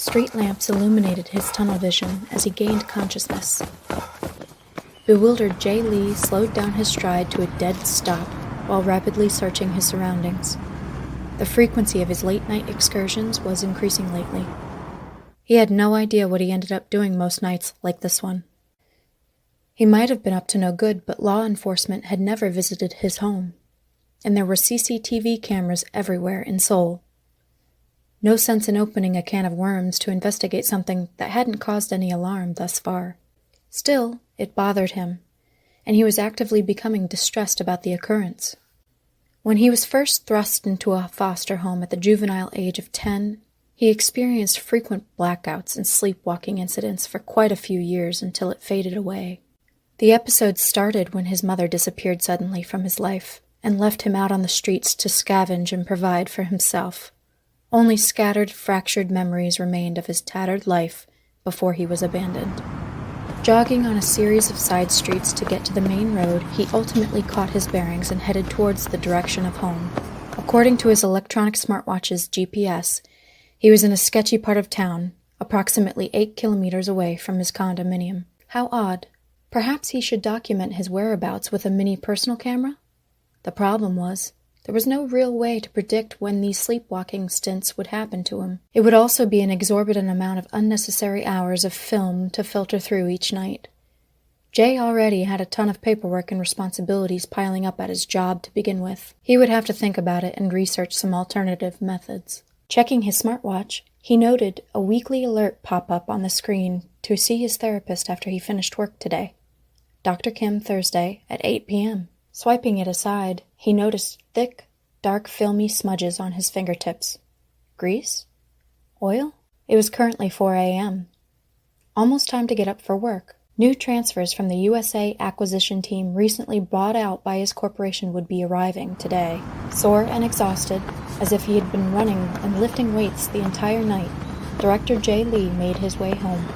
Streetlamps illuminated his tunnel vision as he gained consciousness. Bewildered Jae Lee slowed down his stride to a dead stop while rapidly searching his surroundings. The frequency of his late-night excursions was increasing lately. He had no idea what he ended up doing most nights like this one. He might have been up to no good, but law enforcement had never visited his home, and there were CCTV cameras everywhere in Seoul. No sense in opening a can of worms to investigate something that hadn't caused any alarm thus far. Still, it bothered him, and he was actively becoming distressed about the occurrence. When he was first thrust into a foster home at the juvenile age of 10, he experienced frequent blackouts and sleepwalking incidents for quite a few years until it faded away. The episodes started when his mother disappeared suddenly from his life and left him out on the streets to scavenge and provide for himself. Only scattered, fractured memories remained of his tattered life before he was abandoned. Jogging on a series of side streets to get to the main road, he ultimately caught his bearings and headed towards the direction of home. According to his electronic smartwatch's GPS, he was in a sketchy part of town, approximately 8 kilometers away from his condominium. How odd. Perhaps he should document his whereabouts with a mini personal camera? The problem was, there was no real way to predict when these sleepwalking stints would happen to him. It would also be an exorbitant amount of unnecessary hours of film to filter through each night. Jae already had a ton of paperwork and responsibilities piling up at his job to begin with. He would have to think about it and research some alternative methods. Checking his smartwatch, he noted a weekly alert pop up on the screen to see his therapist after he finished work today. Dr. Kim, Thursday, at 8 p.m. Swiping it aside, he noticed thick, dark, filmy smudges on his fingertips. Grease? Oil? It was currently 4 a.m. Almost time to get up for work. New transfers from the USA acquisition team recently bought out by his corporation would be arriving today. Sore and exhausted, as if he had been running and lifting weights the entire night, Director Jae Lee made his way home.